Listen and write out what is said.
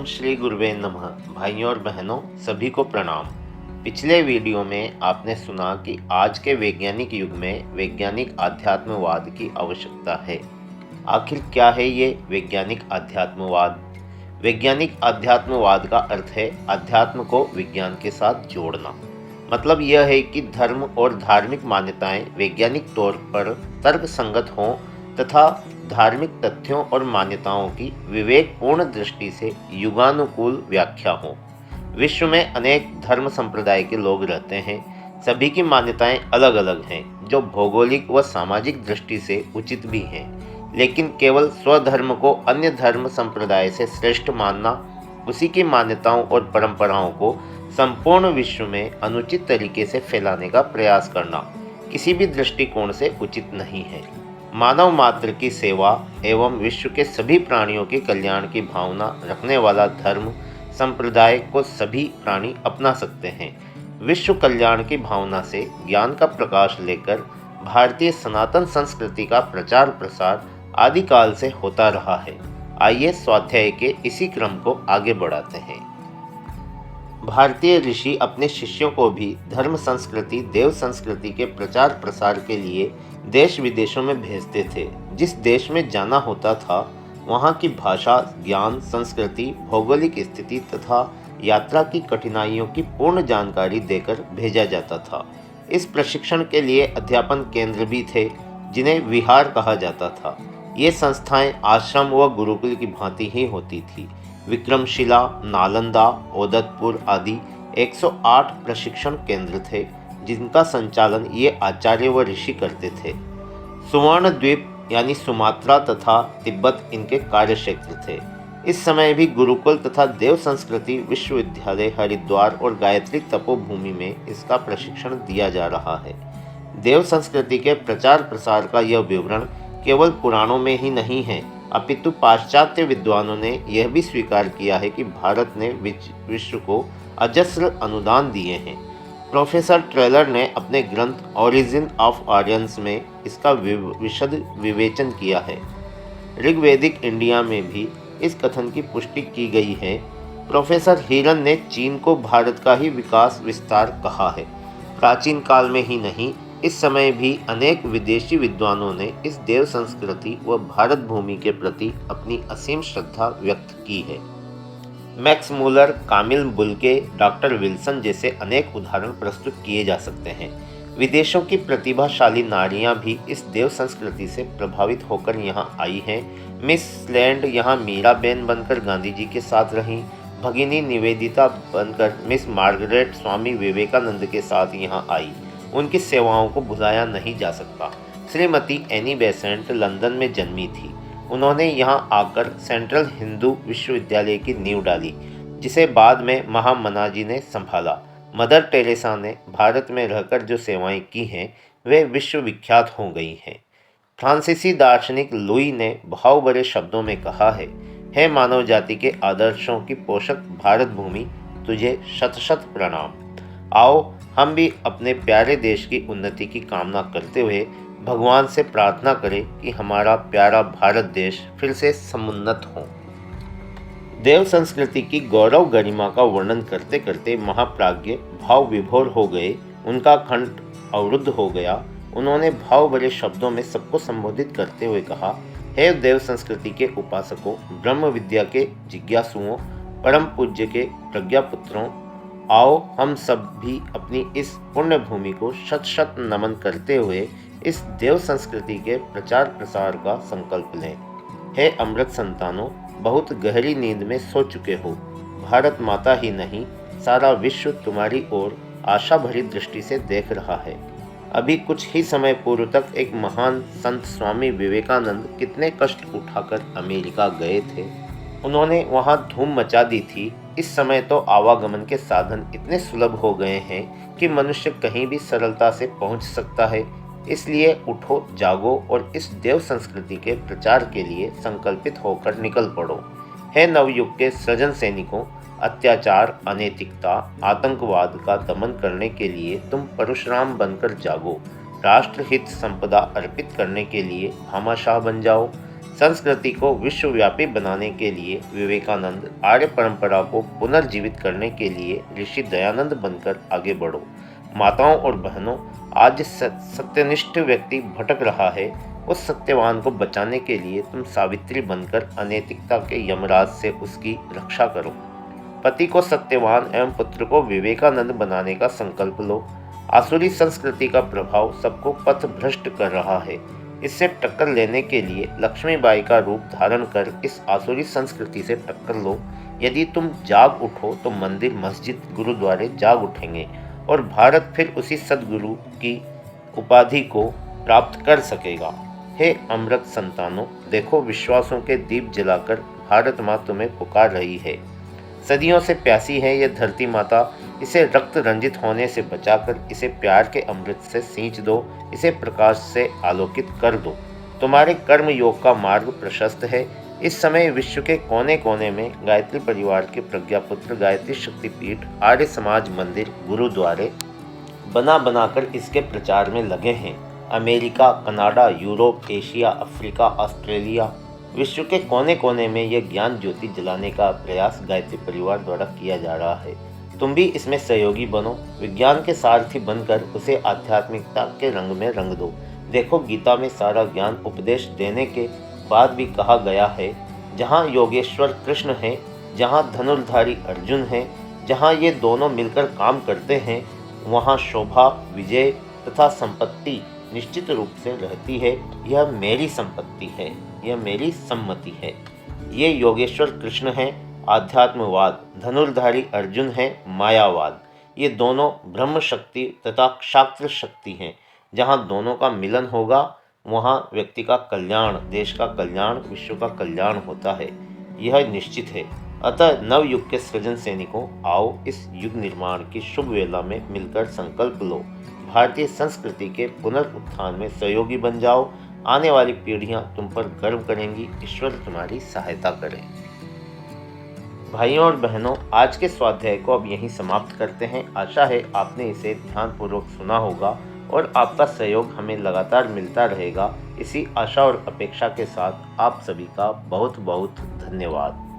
ओम श्री गुरुवे नमः। भाइयों और बहनों, सभी को प्रणाम। पिछले वीडियो में आपने सुना कि आज के वैज्ञानिक युग में वैज्ञानिक आध्यात्मवाद की आवश्यकता है। आखिर क्या है ये वैज्ञानिक आध्यात्मवाद? वैज्ञानिक आध्यात्मवाद का अर्थ है अध्यात्म को विज्ञान के साथ जोड़ना। मतलब यह है कि धर्म और धार्मिक मान्यताएं वैज्ञानिक तौर पर तर्क संगत हों तथा धार्मिक तथ्यों और मान्यताओं की विवेकपूर्ण दृष्टि से युगानुकूल व्याख्या हो। विश्व में अनेक धर्म संप्रदाय के लोग रहते हैं। सभी की मान्यताएं अलग अलग हैं, जो भौगोलिक व सामाजिक दृष्टि से उचित भी हैं। लेकिन केवल स्वधर्म को अन्य धर्म संप्रदाय से श्रेष्ठ मानना, उसी की मान्यताओं और परंपराओं को संपूर्ण विश्व में अनुचित तरीके से फैलाने का प्रयास करना किसी भी दृष्टिकोण से उचित नहीं है। मानव मात्र की सेवा एवं विश्व के सभी प्राणियों के कल्याण की भावना रखने वाला धर्म संप्रदाय को सभी प्राणी अपना सकते हैं। विश्व कल्याण की भावना से ज्ञान का प्रकाश लेकर भारतीय सनातन संस्कृति का प्रचार प्रसार आदिकाल से होता रहा है। आइए स्वाध्याय के इसी क्रम को आगे बढ़ाते हैं। भारतीय ऋषि अपने शिष्यों को भी धर्म संस्कृति देव संस्कृति के प्रचार प्रसार के लिए देश विदेशों में भेजते थे। जिस देश में जाना होता था वहाँ की भाषा, ज्ञान, संस्कृति, भौगोलिक स्थिति तथा यात्रा की कठिनाइयों की पूर्ण जानकारी देकर भेजा जाता था। इस प्रशिक्षण के लिए अध्यापन केंद्र भी थे, जिन्हें विहार कहा जाता था। ये संस्थाएं आश्रम व गुरुकुल की भांति ही होती थी। विक्रमशिला, नालंदा, ओदतपुर आदि 108 प्रशिक्षण केंद्र थे, जिनका संचालन ये आचार्य व ऋषि करते थे। सुवर्ण द्वीप यानी सुमात्रा तथा तिब्बत इनके कार्यक्षेत्र थे। इस समय भी गुरुकुल तथा देव संस्कृति विश्वविद्यालय हरिद्वार और गायत्री तपोभूमि में इसका प्रशिक्षण दिया जा रहा है। देव संस्कृति के प्रचार प्रसार का यह विवरण केवल पुराणों में ही नहीं है, अपितु पाश्चात्य विद्वानों ने यह भी स्वीकार किया है कि भारत ने विश्व को अजस्र अनुदान दिए हैं। प्रोफेसर ट्रेलर ने अपने ग्रंथ ओरिजिन ऑफ आर्यंस में इसका विशद विवेचन किया है। ऋग्वेदिक इंडिया में भी इस कथन की पुष्टि की गई है। प्रोफेसर हीरन ने चीन को भारत का ही विकास विस्तार कहा है। प्राचीन काल में ही नहीं, इस समय भी अनेक विदेशी विद्वानों ने इस देव संस्कृति व भारत भूमि के प्रति अपनी असीम श्रद्धा व्यक्त की है। मैक्स मूलर, कामिल बुल्के, डॉक्टर विल्सन जैसे अनेक उदाहरण प्रस्तुत किए जा सकते हैं। विदेशों की प्रतिभाशाली नारियां भी इस देव संस्कृति से प्रभावित होकर यहाँ आई हैं। मिस लैंड यहाँ मीराबेन बनकर गांधी जी के साथ रहीं। भगिनी निवेदिता बनकर मिस मार्गरेट स्वामी विवेकानंद के साथ यहाँ आई। उनकी सेवाओं को भुलाया नहीं जा सकता। श्रीमती एनी बेसेंट लंदन में जन्मी थी। उन्होंने यहाँ आकर सेंट्रल हिंदू विश्वविद्यालय की नींव डाली, जिसे बाद में महामना जी ने संभाला। मदर टेरेसा ने भारत में रहकर जो सेवाएं की हैं वे विश्वविख्यात हो गई हैं। फ्रांसीसी दार्शनिक लुई ने भाव भरे शब्दों में कहा है, हे मानव जाति के आदर्शों की पोषक भारत भूमि, तुझे शत शत प्रणाम। आओ हम भी अपने प्यारे देश की उन्नति की कामना करते हुए भगवान से प्रार्थना करें कि हमारा प्यारा भारत देश फिर से समुन्नत हो। देव संस्कृति की गौरव गरिमा का वर्णन करते करते महाप्राज्ञ भाव विभोर हो गए। उनका कंठ अवरुद्ध हो गया। उन्होंने भाव भरे शब्दों में सबको संबोधित करते हुए कहा, हे देव संस्कृति के उपासकों, ब्रह्म विद्या के जिज्ञासुओं, परम पूज्य के प्रज्ञापुत्रों, आओ हम सब भी अपनी इस पुण्य भूमि को शत शत नमन करते हुए इस देव संस्कृति के प्रचार प्रसार का संकल्प लें। हे अमृत संतानों, बहुत गहरी नींद में सो चुके हो। भारत माता ही नहीं, सारा विश्व तुम्हारी ओर आशा भरी दृष्टि से देख रहा है। अभी कुछ ही समय पूर्व तक एक महान संत स्वामी विवेकानंद कितने कष्ट उठाकर अमेरिका गए थे। उन्होंने वहाँ धूम मचा दी थी। इस समय तो आवागमन के साधन इतने सुलभ हो गए हैं कि मनुष्य कहीं भी सरलता से पहुँच सकता है। इसलिए उठो, जागो और इस देव संस्कृति के प्रचार के लिए संकल्पित होकर निकल पड़ो। हे नवयुग के सृजन सैनिकों, अत्याचार, अनैतिकता, आतंकवाद का दमन करने के लिए तुम परशुराम बनकर जागो। राष्ट्रहित संपदा अर्पित करने के लिए भामाशाह बन जाओ। संस्कृति को विश्वव्यापी बनाने के लिए विवेकानंद, आर्य परंपरा को पुनर्जीवित करने के लिए ऋषि दयानंद बनकर आगे बढ़ो। माताओं और बहनों, आज सत्यनिष्ठ व्यक्ति भटक रहा है, उस सत्यवान को बचाने के लिए तुम सावित्री बनकर अनैतिकता के यमराज से उसकी रक्षा करो। पति को सत्यवान एवं पुत्र को विवेकानंद बनाने का संकल्प लो। आसुरी संस्कृति का प्रभाव सबको पथ भ्रष्ट कर रहा है। इससे टक्कर लेने के लिए लक्ष्मीबाई का रूप धारण कर इस आसुरी संस्कृति से टक्कर लो। यदि तुम जाग उठो तो मंदिर, मस्जिद, गुरुद्वारे जाग उठेंगे और भारत फिर उसी सद्गुरु की उपाधि को प्राप्त कर सकेगा। हे अमृत संतानों, देखो विश्वासों के दीप जलाकर भारत माँ तुम्हें पुकार रही है। सदियों से प्यासी है यह धरती माता, इसे रक्त रंजित होने से बचाकर इसे प्यार के अमृत से सींच दो, इसे प्रकाश से आलोकित कर दो। तुम्हारे कर्म योग का मार्ग प्रशस्त है। इस समय विश्व के कोने कोने में गायत्री परिवार के प्रज्ञापुत्र गायत्री शक्तिपीठ, आर्य समाज मंदिर, गुरुद्वारे बना बनाकर इसके प्रचार में लगे हैं। America, Canada, Europe, Asia, Africa, Australia, विश्व के कोने कोने में यह ज्ञान ज्योति जलाने का प्रयास गायत्री परिवार द्वारा किया जा रहा है। तुम भी इसमें सहयोगी बनो, विज्ञान के सारथी बनकर उसे आध्यात्मिकता के रंग में रंग दो। देखो, गीता में सारा ज्ञान उपदेश देने के बाद भी कहा गया है, जहाँ योगेश्वर कृष्ण हैं, जहाँ धनुर्धारी अर्जुन हैं, जहाँ ये दोनों मिलकर काम करते हैं, वहाँ शोभा, विजय तथा संपत्ति निश्चित रूप से रहती है। यह मेरी संपत्ति है, यह मेरी सम्मति है। ये योगेश्वर कृष्ण हैं, आध्यात्मवाद, धनुर्धारी अर्जुन है, मायावाद। ये दोनों ब्रह्म शक्ति तथा क्षात्र शक्ति हैं। जहाँ दोनों का मिलन होगा वहाँ व्यक्ति का कल्याण, देश का कल्याण, विश्व का कल्याण होता है, यह निश्चित है। अतः नव युग के सृजन सैनिकों, आओ इस युग निर्माण की शुभ वेला में मिलकर संकल्प लो। भारतीय संस्कृति के पुनरुत्थान में सहयोगी बन जाओ। आने वाली पीढ़ियां तुम पर गर्व करेंगी। ईश्वर तुम्हारी सहायता करें। भाइयों और बहनों, आज के स्वाध्याय को अब यहीं समाप्त करते हैं। आशा है आपने इसे ध्यानपूर्वक सुना होगा और आपका सहयोग हमें लगातार मिलता रहेगा। इसी आशा और अपेक्षा के साथ आप सभी का बहुत बहुत धन्यवाद।